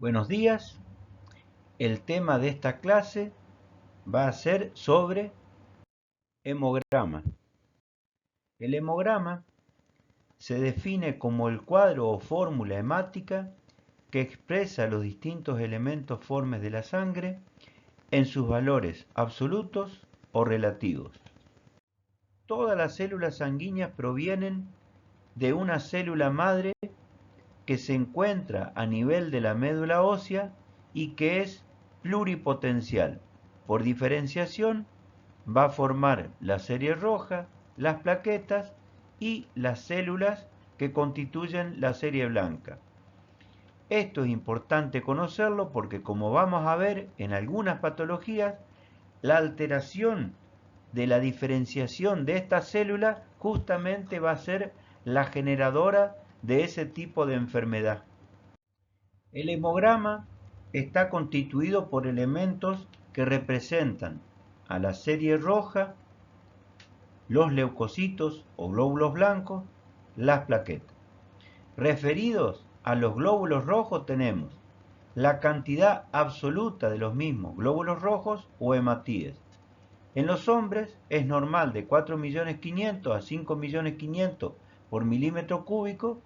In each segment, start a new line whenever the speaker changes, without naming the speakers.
Buenos días. El tema de esta clase va a ser sobre hemograma. El hemograma se define como el cuadro o fórmula hemática que expresa los distintos elementos formes de la sangre en sus valores absolutos o relativos. Todas las células sanguíneas provienen de una célula madre que se encuentra a nivel de la médula ósea y que es pluripotencial. Por diferenciación va a formar la serie roja, las plaquetas y las células que constituyen la serie blanca. Esto es importante conocerlo porque, como vamos a ver en algunas patologías, la alteración de la diferenciación de estas células justamente va a ser la generadora de ese tipo de enfermedad. El hemograma está constituido por elementos que representan a la serie roja, los leucocitos o glóbulos blancos, las plaquetas. Referidos a los glóbulos rojos tenemos la cantidad absoluta de los mismos glóbulos rojos o hematíes. En los hombres es normal de 4.500.000 a 5.500.000 por milímetro cúbico,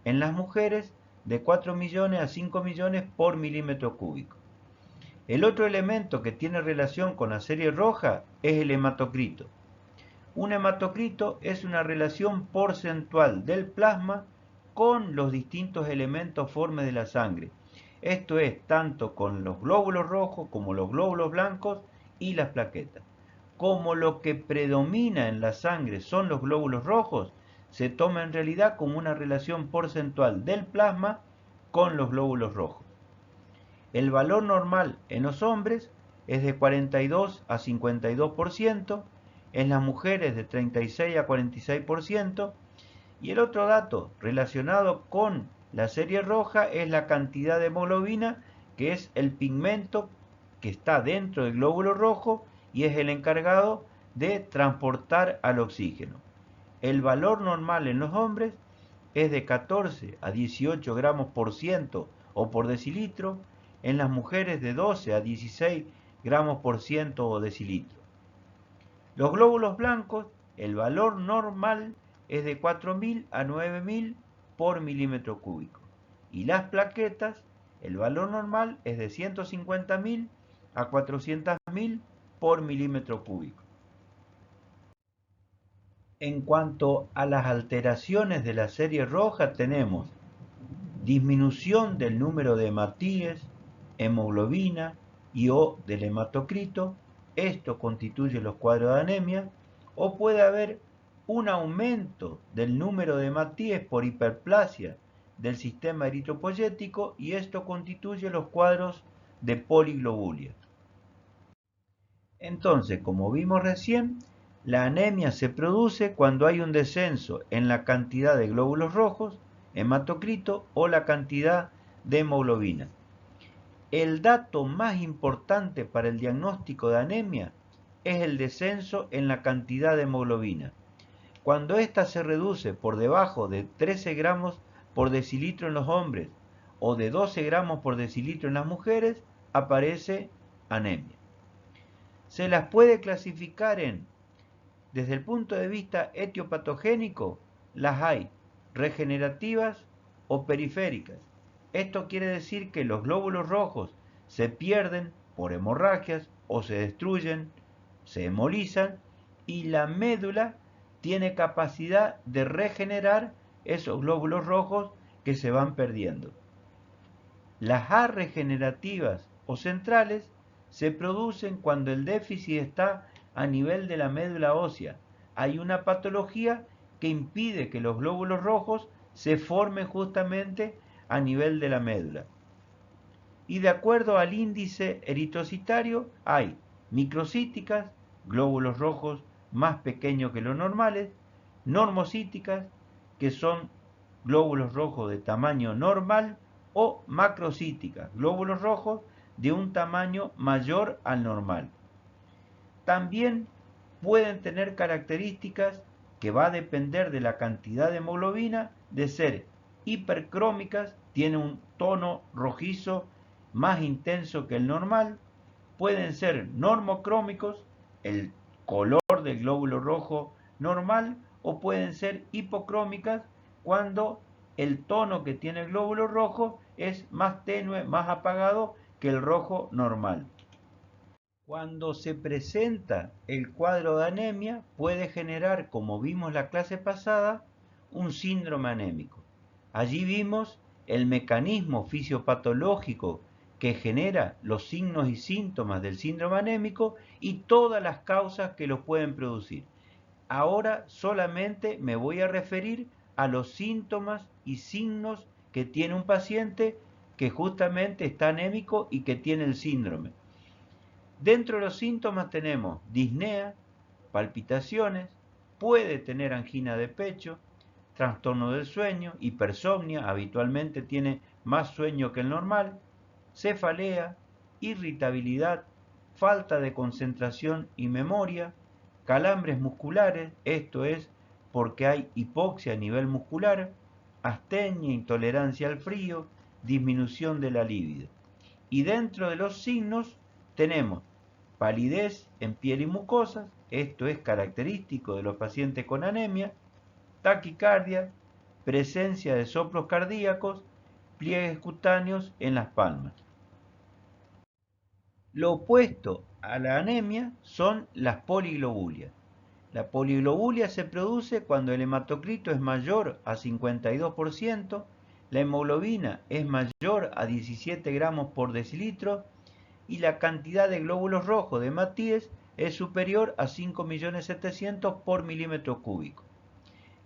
en las mujeres de 4 millones a 5 millones por milímetro cúbico. El otro elemento que tiene relación con la serie roja es el hematocrito. Un hematocrito es una relación porcentual del plasma con los distintos elementos formes de la sangre. Esto es tanto con los glóbulos rojos como los glóbulos blancos y las plaquetas. Como lo que predomina en la sangre son los glóbulos rojos, se toma en realidad como una relación porcentual del plasma con los glóbulos rojos. El valor normal en los hombres es de 42 a 52%, en las mujeres de 36 a 46%, y el otro dato relacionado con la serie roja es la cantidad de hemoglobina, que es el pigmento que está dentro del glóbulo rojo y es el encargado de transportar al oxígeno. El valor normal en los hombres es de 14 a 18 gramos por ciento o por decilitro, en las mujeres de 12 a 16 gramos por ciento o decilitro. Los glóbulos blancos, el valor normal es de 4.000 a 9.000 por milímetro cúbico. Y las plaquetas, el valor normal es de 150.000 a 400.000 por milímetro cúbico. En cuanto a las alteraciones de la serie roja, tenemos disminución del número de hematíes, hemoglobina y o del hematocrito. Esto constituye los cuadros de anemia. O puede haber un aumento del número de hematíes por hiperplasia del sistema eritropoyético y esto constituye los cuadros de poliglobulia. Entonces, como vimos recién, la anemia se produce cuando hay un descenso en la cantidad de glóbulos rojos, hematocrito o la cantidad de hemoglobina. El dato más importante para el diagnóstico de anemia es el descenso en la cantidad de hemoglobina. Cuando ésta se reduce por debajo de 13 gramos por decilitro en los hombres o de 12 gramos por decilitro en las mujeres, aparece anemia. Se las puede clasificar desde el punto de vista etiopatogénico, las hay regenerativas o periféricas. Esto quiere decir que los glóbulos rojos se pierden por hemorragias o se destruyen, se hemolizan y la médula tiene capacidad de regenerar esos glóbulos rojos que se van perdiendo. Las A regenerativas o centrales se producen cuando el déficit está a nivel de la médula ósea. Hay una patología que impide que los glóbulos rojos se formen justamente a nivel de la médula. Y de acuerdo al índice eritrocitario hay microcíticas, glóbulos rojos más pequeños que los normales, normocíticas, que son glóbulos rojos de tamaño normal, o macrocíticas, glóbulos rojos de un tamaño mayor al normal. También pueden tener características que va a depender de la cantidad de hemoglobina, de ser hipercrómicas, tiene un tono rojizo más intenso que el normal, pueden ser normocrómicos, el color del glóbulo rojo normal, o pueden ser hipocrómicas cuando el tono que tiene el glóbulo rojo es más tenue, más apagado que el rojo normal. Cuando se presenta el cuadro de anemia, puede generar, como vimos la clase pasada, un síndrome anémico. Allí vimos el mecanismo fisiopatológico que genera los signos y síntomas del síndrome anémico y todas las causas que los pueden producir. Ahora solamente me voy a referir a los síntomas y signos que tiene un paciente que justamente está anémico y que tiene el síndrome. Dentro de los síntomas tenemos disnea, palpitaciones, puede tener angina de pecho, trastorno del sueño, hipersomnia, habitualmente tiene más sueño que el normal, cefalea, irritabilidad, falta de concentración y memoria, calambres musculares, esto es porque hay hipoxia a nivel muscular, astenia, intolerancia al frío, disminución de la libido. Y dentro de los signos tenemos palidez en piel y mucosas, esto es característico de los pacientes con anemia, taquicardia, presencia de soplos cardíacos, pliegues cutáneos en las palmas. Lo opuesto a la anemia son las poliglobulias. La poliglobulia se produce cuando el hematocrito es mayor a 52%, la hemoglobina es mayor a 17 gramos por decilitro y la cantidad de glóbulos rojos de Matías es superior a 5.700.000 por milímetro cúbico.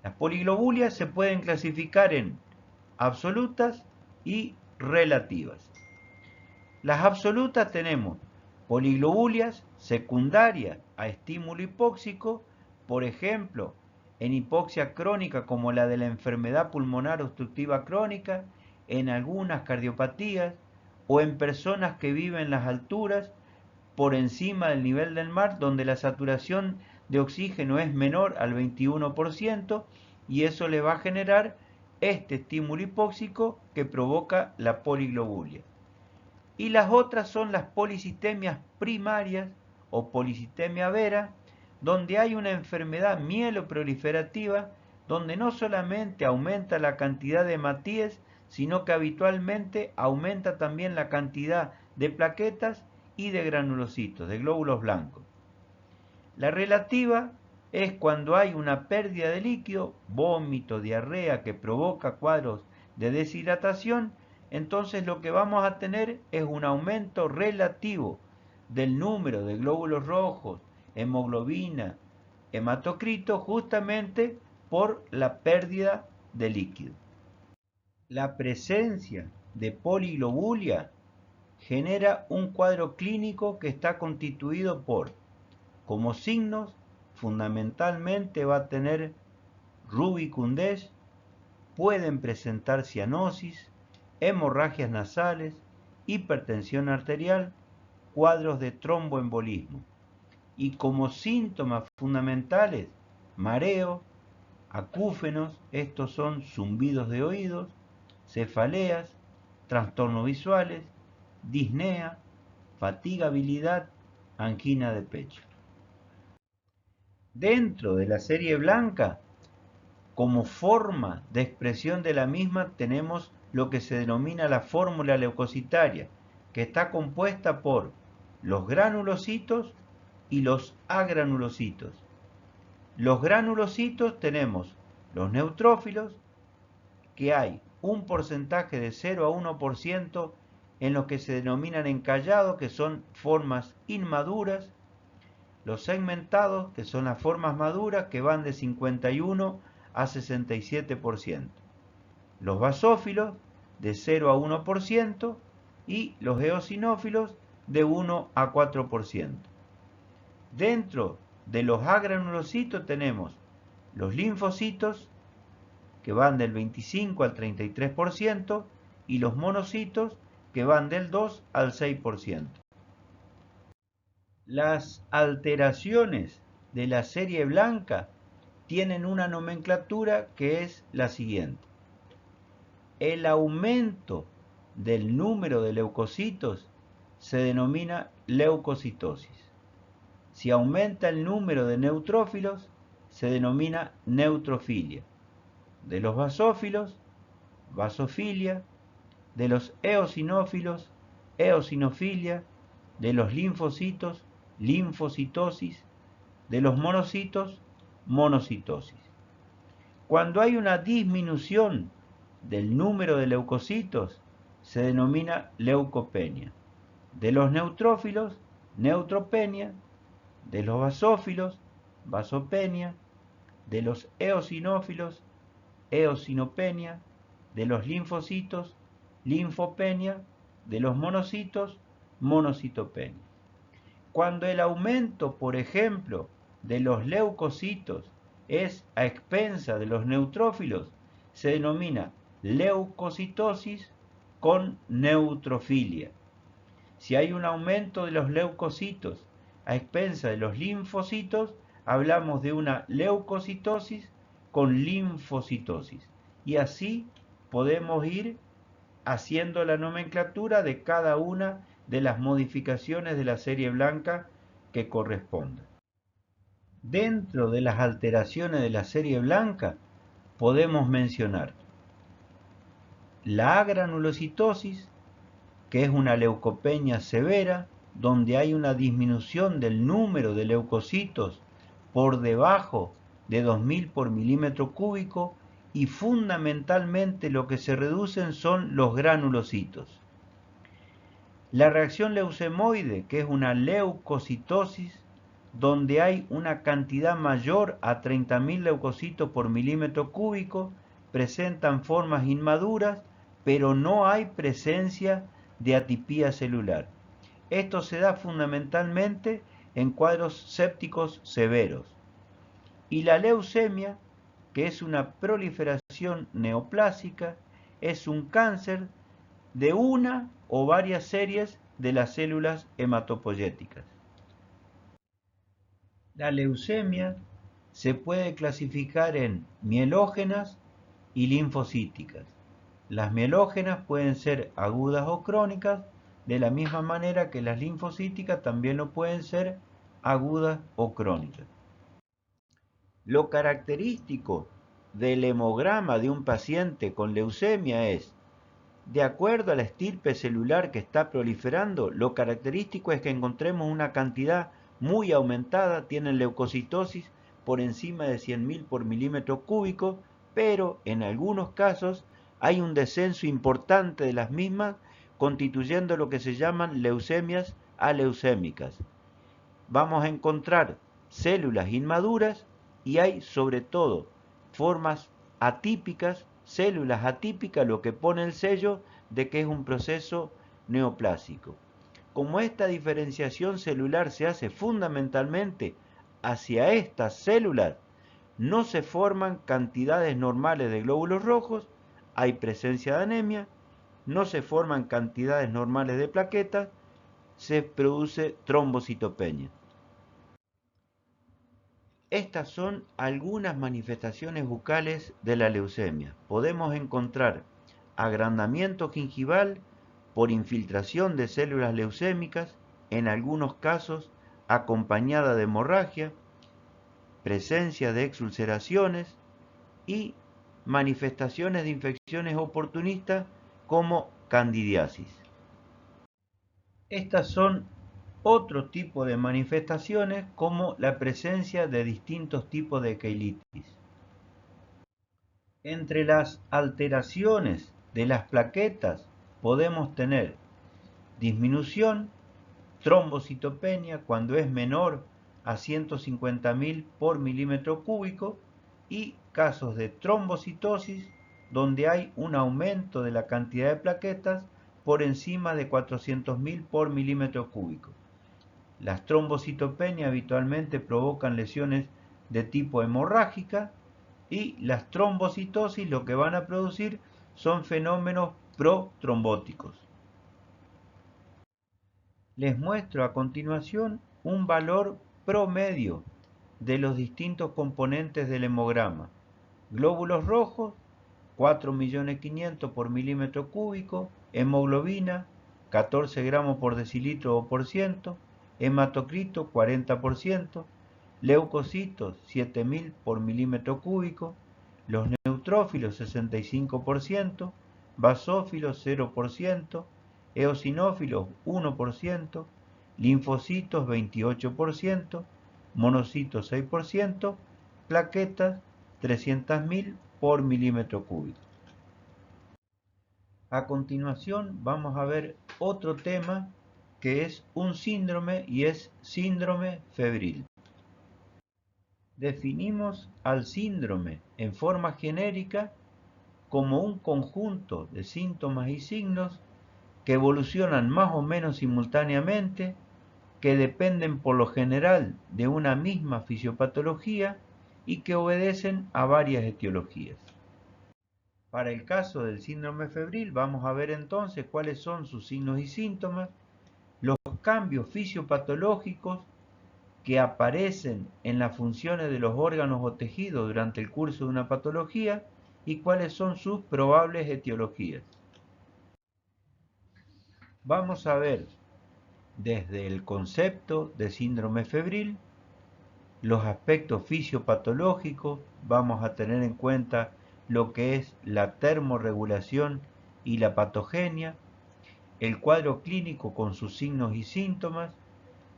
Las poliglobulias se pueden clasificar en absolutas y relativas. Las absolutas tenemos poliglobulias secundarias a estímulo hipóxico, por ejemplo, en hipoxia crónica como la de la enfermedad pulmonar obstructiva crónica, en algunas cardiopatías o en personas que viven en las alturas por encima del nivel del mar, donde la saturación de oxígeno es menor al 21% y eso le va a generar este estímulo hipóxico que provoca la poliglobulia. Y las otras son las policitemias primarias o policitemia vera, donde hay una enfermedad mieloproliferativa, donde no solamente aumenta la cantidad de hemátides, sino que habitualmente aumenta también la cantidad de plaquetas y de granulocitos, de glóbulos blancos. La relativa es cuando hay una pérdida de líquido, vómito, diarrea, que provoca cuadros de deshidratación. Entonces lo que vamos a tener es un aumento relativo del número de glóbulos rojos, hemoglobina, hematocrito, justamente por la pérdida de líquido. La presencia de poliglobulia genera un cuadro clínico que está constituido por, como signos, fundamentalmente va a tener rubicundez, pueden presentar cianosis, hemorragias nasales, hipertensión arterial, cuadros de tromboembolismo. Y como síntomas fundamentales, mareo, acúfenos, estos son zumbidos de oídos, cefaleas, trastornos visuales, disnea, fatigabilidad, angina de pecho. Dentro de la serie blanca, como forma de expresión de la misma, tenemos lo que se denomina la fórmula leucocitaria, que está compuesta por los granulocitos y los agranulocitos. Los granulocitos tenemos los neutrófilos, que hay un porcentaje de 0 a 1% en los que se denominan encallados, que son formas inmaduras, los segmentados, que son las formas maduras, que van de 51 a 67%, los basófilos de 0 a 1% y los eosinófilos de 1 a 4%. Dentro de los agranulocitos tenemos los linfocitos, que van del 25 al 33%, y los monocitos, que van del 2 al 6%. Las alteraciones de la serie blanca tienen una nomenclatura que es la siguiente. El aumento del número de leucocitos se denomina leucocitosis. Si aumenta el número de neutrófilos, se denomina neutrofilia. De los basófilos, basofilia. De los eosinófilos, eosinofilia. De los linfocitos, linfocitosis. De los monocitos, monocitosis. Cuando hay una disminución del número de leucocitos, se denomina leucopenia. De los neutrófilos, neutropenia. De los basófilos, basopenia. De los eosinófilos, eosinopenia. De los linfocitos, linfopenia. De los monocitos, monocitopenia. Cuando el aumento, por ejemplo, de los leucocitos es a expensa de los neutrófilos, se denomina leucocitosis con neutrofilia. Si hay un aumento de los leucocitos a expensa de los linfocitos, hablamos de una leucocitosis con linfocitosis. Y así podemos ir haciendo la nomenclatura de cada una de las modificaciones de la serie blanca que correspondan. Dentro de las alteraciones de la serie blanca podemos mencionar la agranulocitosis, que es una leucopenia severa, donde hay una disminución del número de leucocitos por debajo de 2000 por milímetro cúbico, y fundamentalmente lo que se reducen son los granulocitos. La reacción leucemoide, que es una leucocitosis, donde hay una cantidad mayor a 30.000 leucocitos por milímetro cúbico, presentan formas inmaduras, pero no hay presencia de atipía celular. Esto se da fundamentalmente en cuadros sépticos severos. Y la leucemia, que es una proliferación neoplásica, es un cáncer de una o varias series de las células hematopoyéticas. La leucemia se puede clasificar en mielógenas y linfocíticas. Las mielógenas pueden ser agudas o crónicas, de la misma manera que las linfocíticas también lo pueden ser agudas o crónicas. Lo característico del hemograma de un paciente con leucemia es, de acuerdo a la estirpe celular que está proliferando, lo característico es que encontremos una cantidad muy aumentada, tienen leucocitosis por encima de 100.000 por milímetro cúbico, pero en algunos casos hay un descenso importante de las mismas, constituyendo lo que se llaman leucemias aleucémicas. Vamos a encontrar células inmaduras y hay sobre todo formas atípicas, células atípicas, lo que pone el sello de que es un proceso neoplásico. Como esta diferenciación celular se hace fundamentalmente hacia estas células, no se forman cantidades normales de glóbulos rojos, hay presencia de anemia, no se forman cantidades normales de plaquetas, se produce trombocitopenia. Estas son algunas manifestaciones bucales de la leucemia. Podemos encontrar agrandamiento gingival por infiltración de células leucémicas, en algunos casos acompañada de hemorragia, presencia de exulceraciones y manifestaciones de infecciones oportunistas como candidiasis. Estas son otro tipo de manifestaciones como la presencia de distintos tipos de queilitis. Entre las alteraciones de las plaquetas podemos tener disminución, trombocitopenia cuando es menor a 150.000 por milímetro cúbico, y casos de trombocitosis donde hay un aumento de la cantidad de plaquetas por encima de 400.000 por milímetro cúbico. Las trombocitopenias habitualmente provocan lesiones de tipo hemorrágica, y las trombocitosis lo que van a producir son fenómenos protrombóticos. Les muestro a continuación un valor promedio de los distintos componentes del hemograma. Glóbulos rojos, 4.500.000 por milímetro cúbico, hemoglobina 14 gramos por decilitro o por ciento, hematocrito 40%, leucocitos 7000 por milímetro cúbico, los neutrófilos 65%, basófilos 0%, eosinófilos 1%, linfocitos 28%, monocitos 6%, plaquetas 300.000 por milímetro cúbico. A continuación vamos a ver otro tema que es un síndrome y es síndrome febril. Definimos al síndrome en forma genérica como un conjunto de síntomas y signos que evolucionan más o menos simultáneamente, que dependen por lo general de una misma fisiopatología y que obedecen a varias etiologías. Para el caso del síndrome febril vamos a ver entonces cuáles son sus signos y síntomas, los cambios fisiopatológicos que aparecen en las funciones de los órganos o tejidos durante el curso de una patología y cuáles son sus probables etiologías. Vamos a ver desde el concepto de síndrome febril, los aspectos fisiopatológicos, vamos a tener en cuenta lo que es la termorregulación y la patogenia, el cuadro clínico con sus signos y síntomas,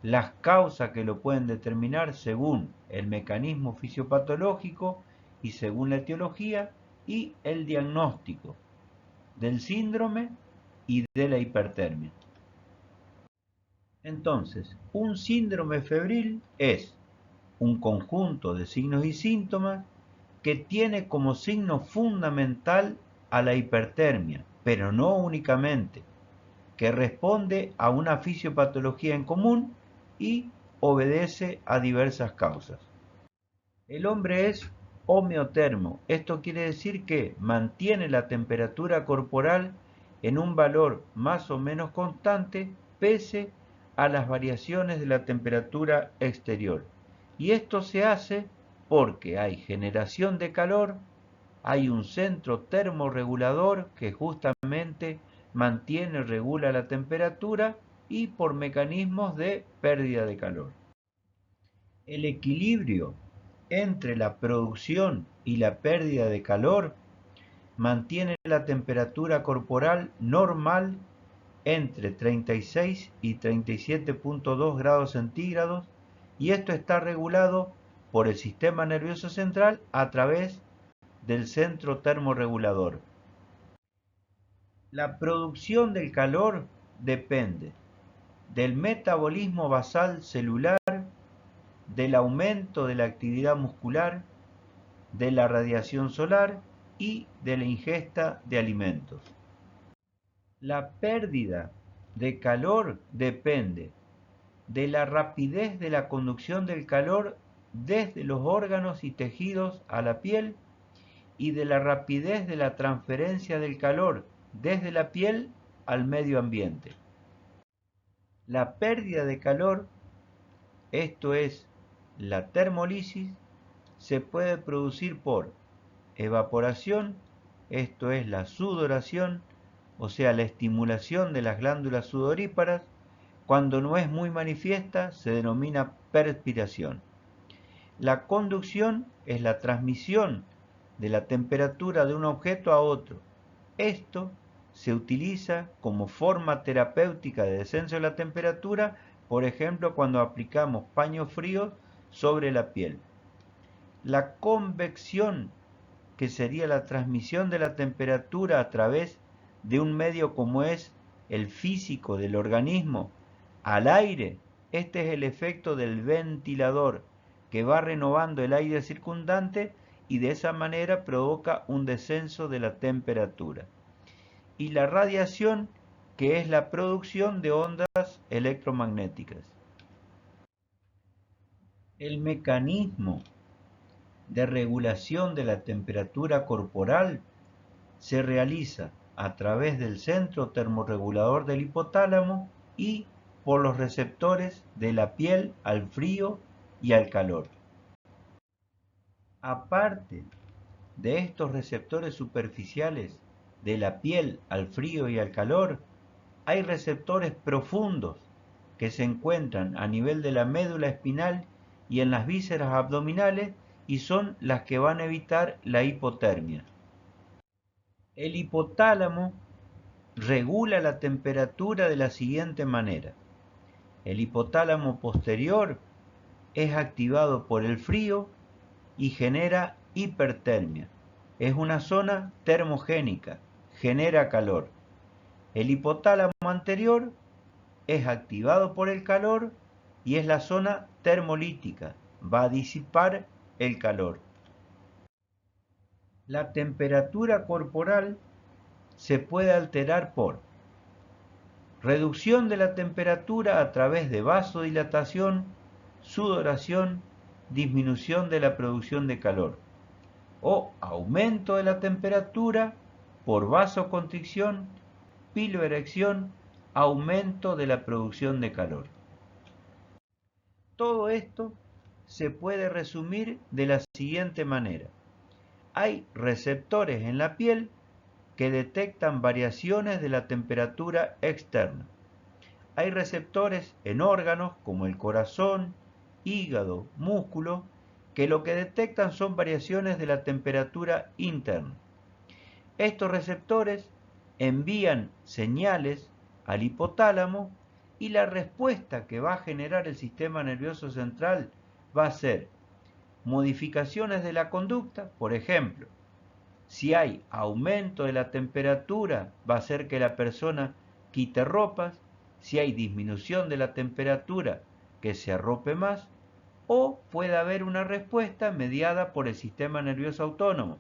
las causas que lo pueden determinar según el mecanismo fisiopatológico y según la etiología, y el diagnóstico del síndrome y de la hipertermia. Entonces, un síndrome febril es un conjunto de signos y síntomas que tiene como signo fundamental a la hipertermia, pero no únicamente, que responde a una fisiopatología en común y obedece a diversas causas. El hombre es homeotermo, esto quiere decir que mantiene la temperatura corporal en un valor más o menos constante pese a las variaciones de la temperatura exterior. Y esto se hace porque hay generación de calor, hay un centro termorregulador que justamente mantiene y regula la temperatura y por mecanismos de pérdida de calor. El equilibrio entre la producción y la pérdida de calor mantiene la temperatura corporal normal entre 36 y 37.2 grados centígrados y esto está regulado por el sistema nervioso central a través del centro termorregulador. La producción del calor depende del metabolismo basal celular, del aumento de la actividad muscular, de la radiación solar y de la ingesta de alimentos. La pérdida de calor depende de la rapidez de la conducción del calor desde los órganos y tejidos a la piel y de la rapidez de la transferencia del calor desde la piel al medio ambiente. La pérdida de calor, esto es la termólisis, se puede producir por evaporación, esto es la sudoración, o sea la estimulación de las glándulas sudoríparas. Cuando no es muy manifiesta se denomina perspiración. La conducción es la transmisión de la temperatura de un objeto a otro. Esto se utiliza como forma terapéutica de descenso de la temperatura, por ejemplo cuando aplicamos paños fríos sobre la piel. La convección, que sería la transmisión de la temperatura a través de un medio como es el físico del organismo al aire, este es el efecto del ventilador que va renovando el aire circundante y de esa manera provoca un descenso de la temperatura. Y la radiación, que es la producción de ondas electromagnéticas. El mecanismo de regulación de la temperatura corporal se realiza a través del centro termorregulador del hipotálamo y por los receptores de la piel al frío y al calor. Aparte de estos receptores superficiales de la piel al frío y al calor, hay receptores profundos que se encuentran a nivel de la médula espinal y en las vísceras abdominales y son las que van a evitar la hipotermia. El hipotálamo regula la temperatura de la siguiente manera. El hipotálamo posterior es activado por el frío y genera hipertermia. Es una zona termogénica, genera calor. El hipotálamo anterior es activado por el calor y es la zona termolítica, va a disipar el calor. La temperatura corporal se puede alterar por reducción de la temperatura a través de vasodilatación, sudoración, disminución de la producción de calor, o aumento de la temperatura por vasoconstricción, piloerección, aumento de la producción de calor. Todo esto se puede resumir de la siguiente manera. Hay receptores en la piel que detectan variaciones de la temperatura externa. Hay receptores en órganos como el corazón, hígado, músculo, que lo que detectan son variaciones de la temperatura interna. Estos receptores envían señales al hipotálamo y la respuesta que va a generar el sistema nervioso central va a ser modificaciones de la conducta. Por ejemplo, si hay aumento de la temperatura, va a hacer que la persona quite ropas. Si hay disminución de la temperatura, que se arrope más. O puede haber una respuesta mediada por el sistema nervioso autónomo.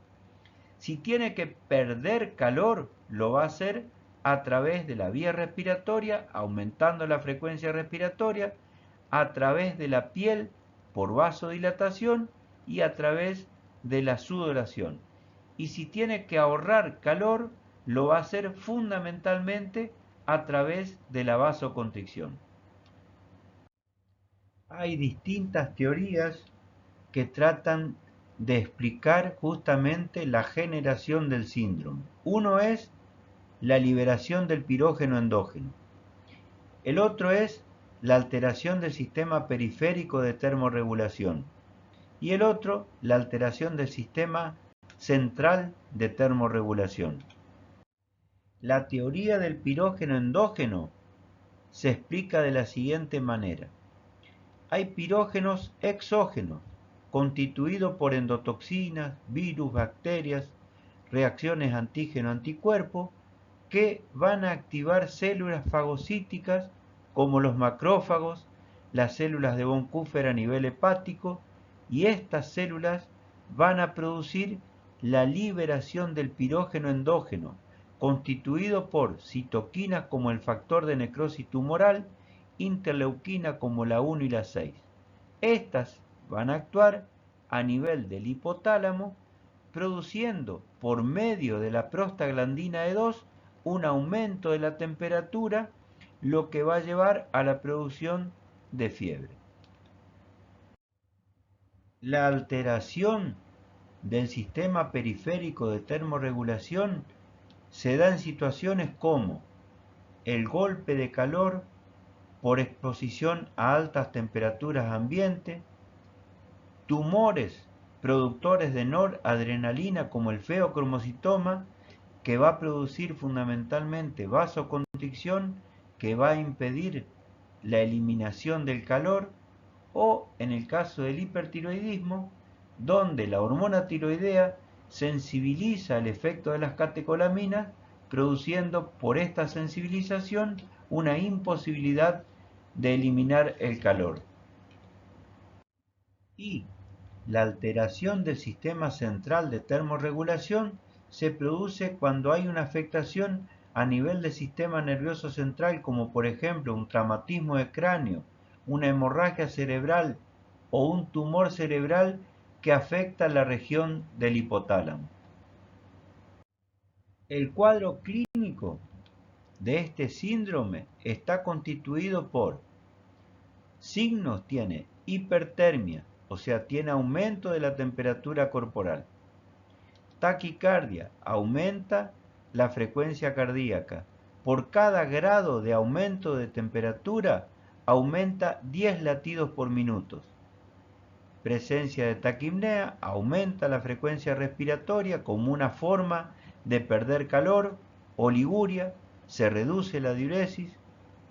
Si tiene que perder calor, lo va a hacer a través de la vía respiratoria, aumentando la frecuencia respiratoria, a través de la piel por vasodilatación y a través de la sudoración. Y si tiene que ahorrar calor, lo va a hacer fundamentalmente a través de la vasoconstricción. Hay distintas teorías que tratan de explicar justamente la generación del síndrome. Uno es la liberación del pirógeno endógeno. El otro es la alteración del sistema periférico de termorregulación. Y el otro, la alteración del sistema central de termorregulación. La teoría del pirógeno endógeno se explica de la siguiente manera. Hay pirógenos exógenos, constituidos por endotoxinas, virus, bacterias, reacciones antígeno-anticuerpo, que van a activar células fagocíticas como los macrófagos, las células de von Kupfer a nivel hepático, y estas células van a producir la liberación del pirógeno endógeno, constituido por citoquinas como el factor de necrosis tumoral, interleuquina como la 1 y la 6. Estas van a actuar a nivel del hipotálamo, produciendo por medio de la prostaglandina E2 un aumento de la temperatura, lo que va a llevar a la producción de fiebre. La alteración del sistema periférico de termorregulación se da en situaciones como el golpe de calor por exposición a altas temperaturas ambiente, tumores productores de noradrenalina como el feocromocitoma, que va a producir fundamentalmente vasoconstricción, que va a impedir la eliminación del calor, o en el caso del hipertiroidismo, donde la hormona tiroidea sensibiliza el efecto de las catecolaminas, produciendo por esta sensibilización una imposibilidad de eliminar el calor. Y la alteración del sistema central de termorregulación se produce cuando hay una afectación a nivel del sistema nervioso central, como por ejemplo un traumatismo de cráneo, una hemorragia cerebral o un tumor cerebral que afecta la región del hipotálamo. El cuadro clínico de este síndrome está constituido por signos: tiene hipertermia, o sea, tiene aumento de la temperatura corporal. Taquicardia, aumenta la frecuencia cardíaca. Por cada grado de aumento de temperatura, aumenta 10 latidos por minuto. Presencia de taquipnea, aumenta la frecuencia respiratoria como una forma de perder calor. Oliguria, se reduce la diuresis.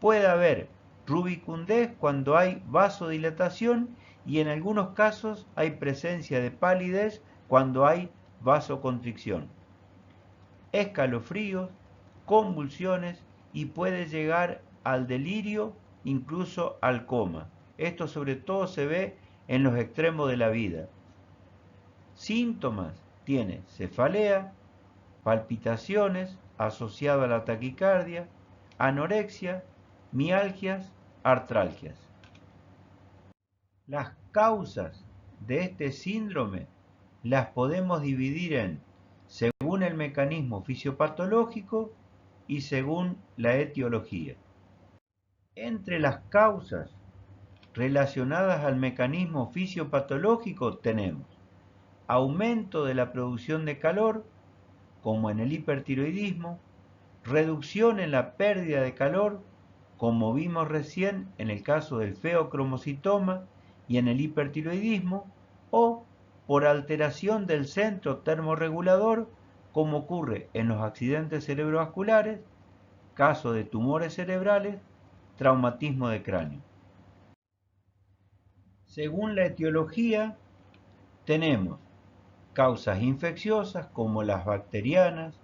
Puede haber rubicundez cuando hay vasodilatación y en algunos casos hay presencia de palidez cuando hay vasoconstricción. Escalofríos, convulsiones y puede llegar al delirio, incluso al coma. Esto sobre todo se ve en los extremos de la vida. Síntomas: tiene cefalea, palpitaciones asociadas a la taquicardia, anorexia, mialgias, artralgias. Las causas de este síndrome las podemos dividir en según el mecanismo fisiopatológico y según la etiología. Entre las causas relacionadas al mecanismo fisiopatológico tenemos aumento de la producción de calor, como en el hipertiroidismo, reducción en la pérdida de calor, como vimos recién en el caso del feocromocitoma y en el hipertiroidismo, o por alteración del centro termorregulador, como ocurre en los accidentes cerebrovasculares, caso de tumores cerebrales, traumatismo de cráneo. Según la etiología, tenemos causas infecciosas como las bacterianas,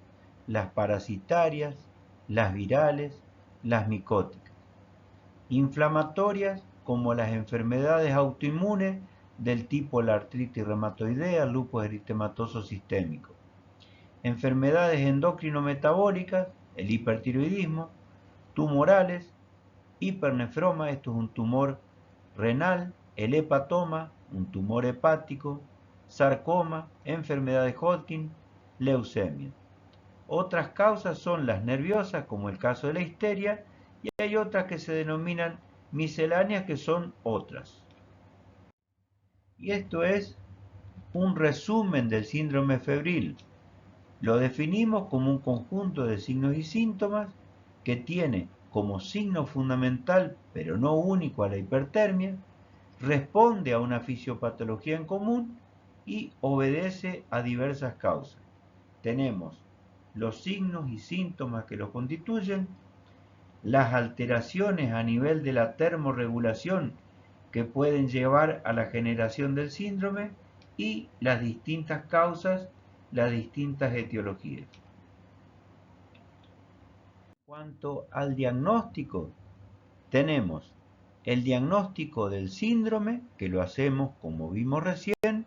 las parasitarias, las virales, las micóticas. Inflamatorias como las enfermedades autoinmunes del tipo la artritis reumatoidea, lupus eritematoso sistémico. Enfermedades endocrino-metabólicas, el hipertiroidismo, tumorales, hipernefroma, esto es un tumor renal, el hepatoma, un tumor hepático, sarcoma, enfermedad de Hodgkin, leucemia. Otras causas son las nerviosas, como el caso de la histeria, y hay otras que se denominan misceláneas, que son otras. Y esto es un resumen del síndrome febril. Lo definimos como un conjunto de signos y síntomas que tiene como signo fundamental, pero no único, a la hipertermia, responde a una fisiopatología en común y obedece a diversas causas. Tenemos los signos y síntomas que lo constituyen, las alteraciones a nivel de la termorregulación que pueden llevar a la generación del síndrome y las distintas causas, las distintas etiologías. En cuanto al diagnóstico, tenemos el diagnóstico del síndrome, que lo hacemos, como vimos recién,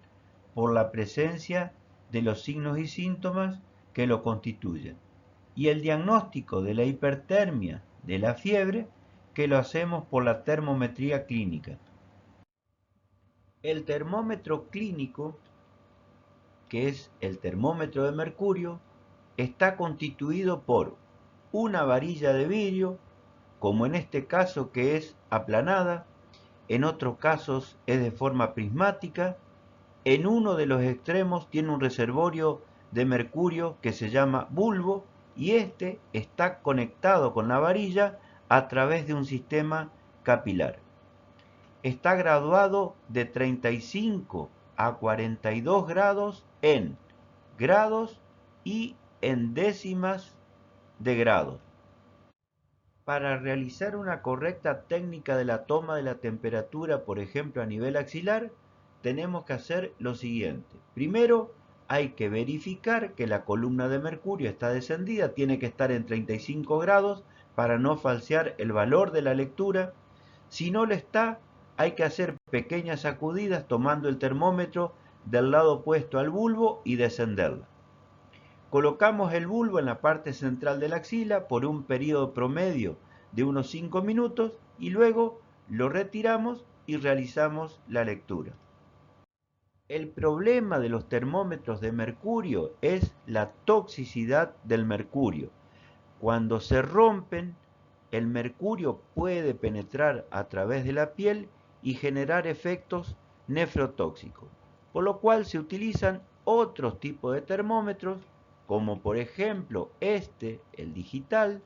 por la presencia de los signos y síntomas que lo constituyen. Y el diagnóstico de la hipertermia, de la fiebre, que lo hacemos por la termometría clínica. El termómetro clínico, que es el termómetro de mercurio, está constituido por una varilla de vidrio, como en este caso, que es aplanada, en otros casos es de forma prismática. En uno de los extremos tiene un reservorio de mercurio que se llama bulbo, y este está conectado con la varilla a través de un sistema capilar. Está graduado de 35 a 42 grados en grados y en décimas de grado. Para realizar una correcta técnica de la toma de la temperatura, por ejemplo a nivel axilar, tenemos que hacer lo siguiente. Primero, hay que verificar que la columna de mercurio está descendida, tiene que estar en 35 grados para no falsear el valor de la lectura. Si no lo está, hay que hacer pequeñas sacudidas tomando el termómetro del lado opuesto al bulbo y descenderla. Colocamos el bulbo en la parte central de la axila por un periodo promedio de unos 5 minutos y luego lo retiramos y realizamos la lectura. El problema de los termómetros de mercurio es la toxicidad del mercurio. Cuando se rompen, el mercurio puede penetrar a través de la piel y generar efectos nefrotóxicos, por lo cual se utilizan otros tipos de termómetros como por ejemplo el digital,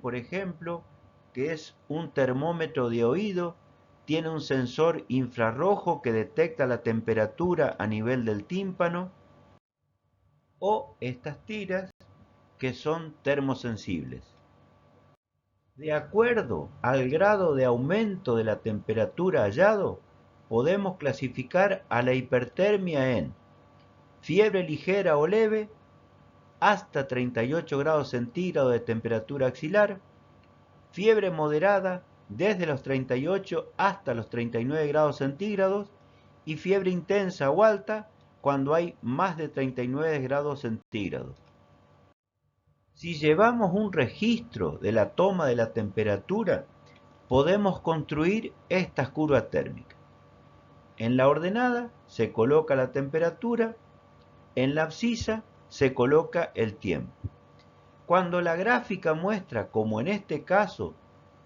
por ejemplo, que es un termómetro de oído, tiene un sensor infrarrojo que detecta la temperatura a nivel del tímpano, o estas tiras que son termosensibles. De acuerdo al grado de aumento de la temperatura hallado, podemos clasificar a la hipertermia en fiebre ligera o leve, hasta 38 grados centígrados de temperatura axilar, fiebre moderada desde los 38 hasta los 39 grados centígrados y fiebre intensa o alta cuando hay más de 39 grados centígrados. Si llevamos un registro de la toma de la temperatura, podemos construir estas curvas térmicas. En la ordenada se coloca la temperatura, en la abscisa se coloca el tiempo. Cuando la gráfica muestra, como en este caso,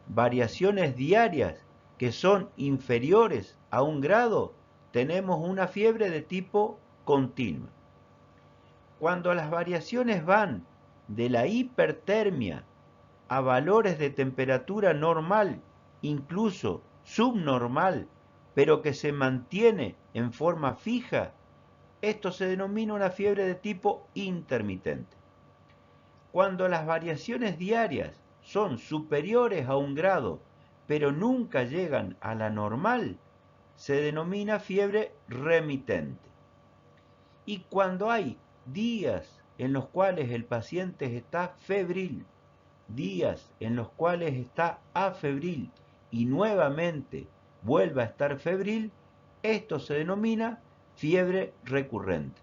variaciones diarias que son inferiores a 1 grado, tenemos una fiebre de tipo continua. Cuando las variaciones van de la hipertermia a valores de temperatura normal, incluso subnormal, pero que se mantiene en forma fija, esto se denomina una fiebre de tipo intermitente. Cuando las variaciones diarias son superiores a 1 grado, pero nunca llegan a la normal, se denomina fiebre remitente. Y cuando hay días en los cuales el paciente está febril, días en los cuales está afebril y nuevamente vuelve a estar febril, esto se denomina fiebre recurrente.